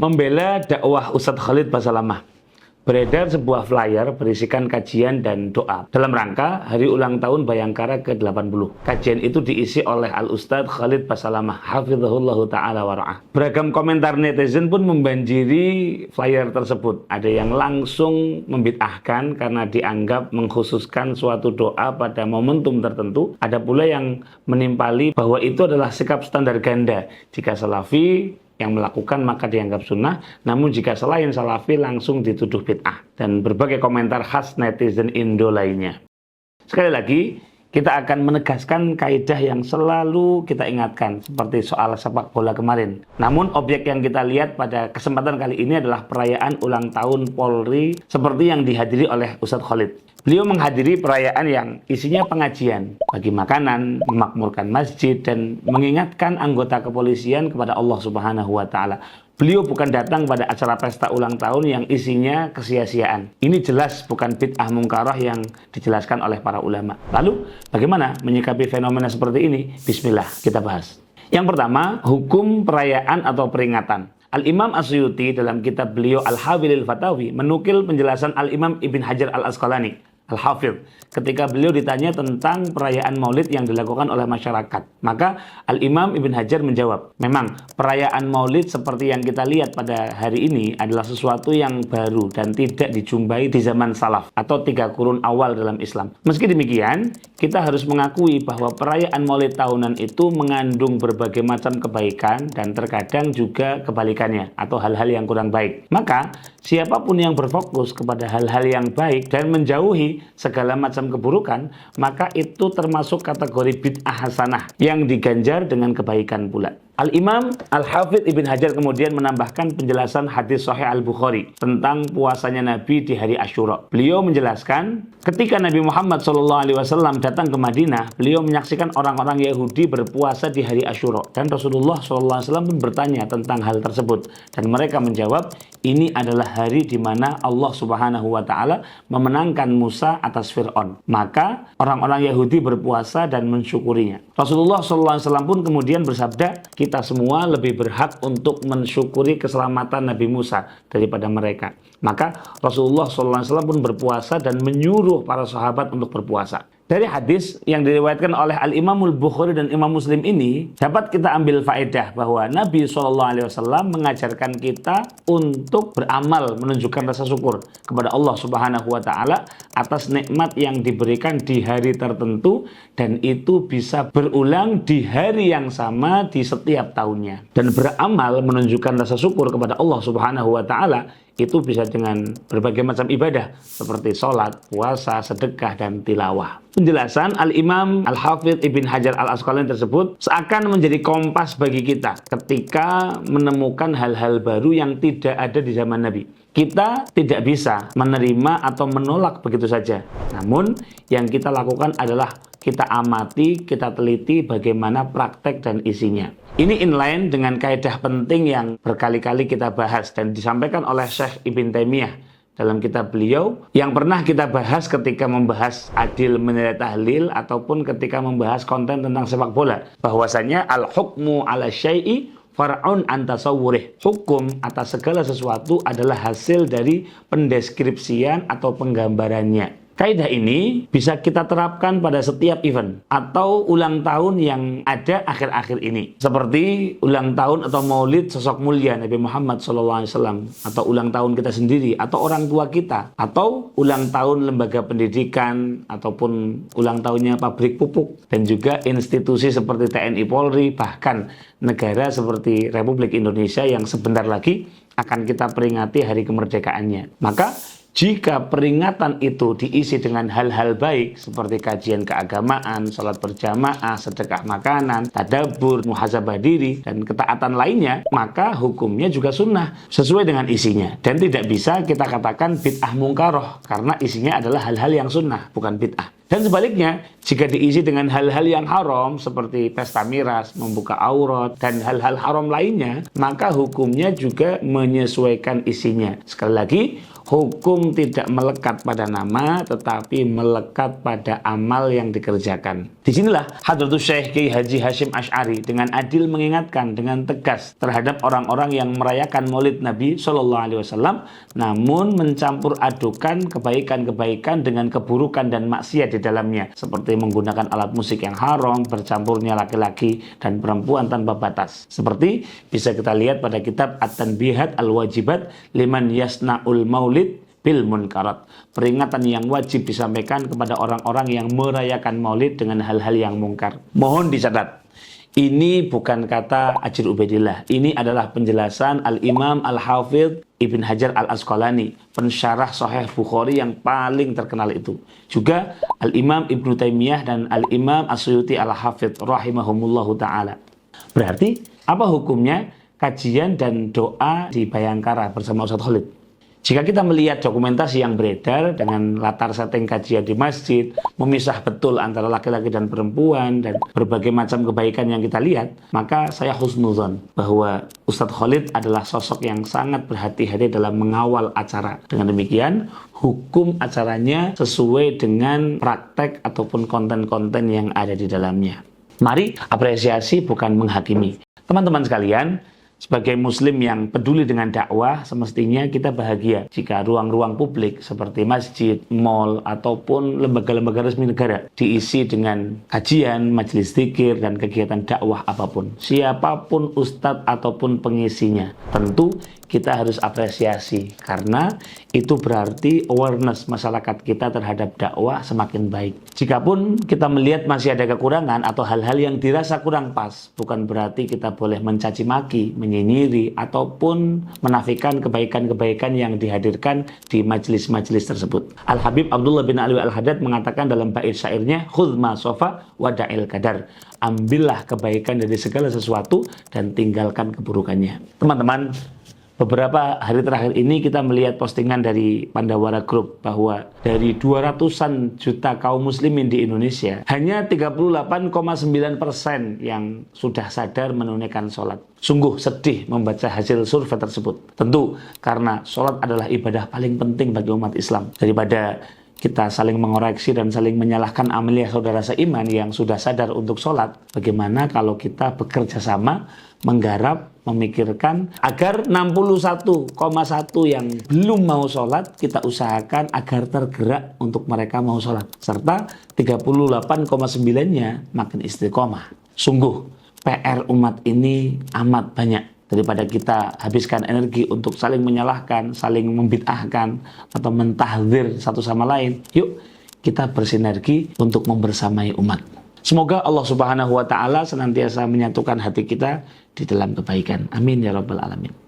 Membela dakwah Ustadz Khalid Basalamah. Beredar sebuah flyer berisikan kajian dan doa dalam rangka hari ulang tahun Bayangkara ke-80. Kajian itu diisi oleh Al-Ustadz Khalid Basalamah, hafizahullahu ta'ala wara'ah. Beragam komentar netizen pun membanjiri flyer tersebut. Ada yang langsung membid'ahkan karena dianggap mengkhususkan suatu doa pada momentum tertentu. Ada pula yang menimpali bahwa itu adalah sikap standar ganda. Jika salafi yang melakukan maka dianggap sunnah, namun jika selain salafi langsung dituduh bid'ah, dan berbagai komentar khas netizen Indo lainnya. Sekali lagi, kita akan menegaskan kaidah yang selalu kita ingatkan, seperti soal sepak bola kemarin. Namun objek yang kita lihat pada kesempatan kali ini adalah perayaan ulang tahun Polri seperti yang dihadiri oleh Ustadz Khalid. Beliau menghadiri perayaan yang isinya pengajian, bagi makanan, memakmurkan masjid, dan mengingatkan anggota kepolisian kepada Allah Subhanahu wa Ta'ala. Beliau bukan datang pada acara pesta ulang tahun yang isinya kesia-siaan. Ini jelas bukan bid'ah mungkarah yang dijelaskan oleh para ulama. Lalu, bagaimana menyikapi fenomena seperti ini? Bismillah, kita bahas. Yang pertama, hukum perayaan atau peringatan. Al-Imam As-Suyuti dalam kitab beliau Al-Hawilil Fatawi menukil penjelasan Al-Imam Ibn Hajar Al-Asqalani Al-Hafidh ketika beliau ditanya tentang perayaan maulid yang dilakukan oleh masyarakat. Maka Al-Imam Ibn Hajar menjawab, memang perayaan maulid seperti yang kita lihat pada hari ini adalah sesuatu yang baru dan tidak dijumpai di zaman salaf atau 3 kurun awal dalam Islam. Meski demikian, kita harus mengakui bahwa perayaan maulid tahunan itu mengandung berbagai macam kebaikan dan terkadang juga kebalikannya atau hal-hal yang kurang baik. Maka siapapun yang berfokus kepada hal-hal yang baik dan menjauhi segala macam keburukan, maka itu termasuk kategori bid'ah hasanah yang diganjar dengan kebaikan pula. Al-Imam Al-Hafidh Ibn Hajar kemudian menambahkan penjelasan hadis Sahih Al-Bukhari tentang puasanya Nabi di hari Asyura. Beliau menjelaskan, ketika Nabi Muhammad SAW datang ke Madinah, beliau menyaksikan orang-orang Yahudi berpuasa di hari Asyura. Dan Rasulullah SAW pun bertanya tentang hal tersebut. Dan mereka menjawab, ini adalah hari di mana Allah Subhanahu wa Ta'ala memenangkan Musa atas Fir'aun. Maka orang-orang Yahudi berpuasa dan mensyukurinya. Rasulullah SAW pun kemudian bersabda, kita semua lebih berhak untuk mensyukuri keselamatan Nabi Musa daripada mereka. Maka Rasulullah SAW pun berpuasa dan menyuruh para sahabat untuk berpuasa. Dari hadis yang diriwayatkan oleh Al-Imamul Bukhari dan Imam Muslim ini, dapat kita ambil faedah bahwa Nabi SAW mengajarkan kita untuk beramal menunjukkan rasa syukur kepada Allah Subhanahu wa Ta'ala atas nikmat yang diberikan di hari tertentu, dan itu bisa berulang di hari yang sama di setiap tahunnya. Dan beramal menunjukkan rasa syukur kepada Allah Subhanahu wa Ta'ala itu bisa dengan berbagai macam ibadah seperti sholat, puasa, sedekah, dan tilawah. Penjelasan Al-Imam Al-Hafidh Ibn Hajar Al-Asqalani tersebut seakan menjadi kompas bagi kita ketika menemukan hal-hal baru yang tidak ada di zaman Nabi. Kita tidak bisa menerima atau menolak begitu saja. Namun yang kita lakukan adalah kita amati, kita teliti bagaimana praktek dan isinya. Ini inline dengan kaidah penting yang berkali-kali kita bahas dan disampaikan oleh Syekh Ibn Taimiyah dalam kitab beliau yang pernah kita bahas ketika membahas adil menilai tahlil ataupun ketika membahas konten tentang sepak bola. Bahwasanya al-hukmu ala syai'i far'un an tasawwurih. Hukum atas segala sesuatu adalah hasil dari pendeskripsian atau penggambarannya. Kaidah ini bisa kita terapkan pada setiap event atau ulang tahun yang ada akhir-akhir ini. Seperti ulang tahun atau maulid sosok mulia Nabi Muhammad SAW, atau ulang tahun kita sendiri, atau orang tua kita, atau ulang tahun lembaga pendidikan, ataupun ulang tahunnya pabrik pupuk, dan juga institusi seperti TNI Polri, bahkan negara seperti Republik Indonesia yang sebentar lagi akan kita peringati hari kemerdekaannya. Maka jika peringatan itu diisi dengan hal-hal baik seperti kajian keagamaan, salat berjamaah, sedekah makanan, tadabbur, muhasabah diri, dan ketaatan lainnya, maka hukumnya juga sunnah sesuai dengan isinya. Dan tidak bisa kita katakan bid'ah mungkaroh karena isinya adalah hal-hal yang sunnah, bukan bid'ah. Dan sebaliknya, jika diisi dengan hal-hal yang haram seperti pesta miras, membuka aurat, dan hal-hal haram lainnya, maka hukumnya juga menyesuaikan isinya. Sekali lagi, hukum tidak melekat pada nama, tetapi melekat pada amal yang dikerjakan. Disinilah Hadratus Syekh Kiai Haji Hashim Asy'ari dengan adil mengingatkan dengan tegas terhadap orang-orang yang merayakan Maulid Nabi Shallallahu Alaihi Wasallam, namun mencampur adukan kebaikan-kebaikan dengan keburukan dan maksiat di dalamnya, seperti menggunakan alat musik yang haram, bercampurnya laki-laki dan perempuan tanpa batas. Seperti bisa kita lihat pada kitab At-Tanbihat Al-Wajibat Liman Yasna'ul Maulid bil Munkarat, peringatan yang wajib disampaikan kepada orang-orang yang merayakan Maulid dengan hal-hal yang mungkar. Mohon dicatat, ini bukan kata Ajir Ubaidillah, ini adalah penjelasan Al-Imam Al-Hafidh Ibn Hajar Al-Asqalani, pensyarah Sahih Bukhari yang paling terkenal itu. Juga Al-Imam Ibnu Taimiyah dan Al-Imam As-Suyuti Al-Hafidh rahimahumullahu ta'ala. Berarti apa hukumnya kajian dan doa di Bayangkara bersama Ustadz Khalid? Jika kita melihat dokumentasi yang beredar dengan latar setting kajian di masjid, memisah betul antara laki-laki dan perempuan, dan berbagai macam kebaikan yang kita lihat, maka saya husnuzon bahwa Ustadz Khalid adalah sosok yang sangat berhati-hati dalam mengawal acara. Dengan demikian, hukum acaranya sesuai dengan praktek ataupun konten-konten yang ada di dalamnya. Mari apresiasi bukan menghakimi. Teman-teman sekalian, sebagai muslim yang peduli dengan dakwah, semestinya kita bahagia jika ruang-ruang publik seperti masjid, mal, ataupun lembaga-lembaga resmi negara diisi dengan kajian, majelis zikir, dan kegiatan dakwah apapun. Siapapun ustadz ataupun pengisinya, tentu kita harus apresiasi, karena itu berarti awareness masyarakat kita terhadap dakwah semakin baik. Jikapun kita melihat masih ada kekurangan atau hal-hal yang dirasa kurang pas, bukan berarti kita boleh mencaci maki, menyinyiri, ataupun menafikan kebaikan-kebaikan yang dihadirkan di majelis-majelis tersebut. Al-Habib Abdullah bin Ali Al-Haddad mengatakan dalam bait syairnya, "Khudh ma sofa wada'il qadar." Ambillah kebaikan dari segala sesuatu dan tinggalkan keburukannya. Teman-teman, beberapa hari terakhir ini kita melihat postingan dari Pandawara Group bahwa dari 200-an juta kaum muslimin di Indonesia, hanya 38,9% yang sudah sadar menunaikan sholat. Sungguh sedih membaca hasil survei tersebut. Tentu karena sholat adalah ibadah paling penting bagi umat Islam. Daripada kita saling mengoreksi dan saling menyalahkan amalia saudara seiman yang sudah sadar untuk sholat, bagaimana kalau kita bekerja sama, menggarap, memikirkan agar 61,1 yang belum mau sholat, kita usahakan agar tergerak untuk mereka mau sholat. Serta 38,9-nya makin istiqomah. Sungguh, PR umat ini amat banyak. Daripada kita habiskan energi untuk saling menyalahkan, saling membid'ahkan, atau mentahdzir satu sama lain, yuk kita bersinergi untuk membersamai umat. Semoga Allah Subhanahu wa Ta'ala senantiasa menyatukan hati kita di dalam kebaikan. Amin ya Rabbal Alamin.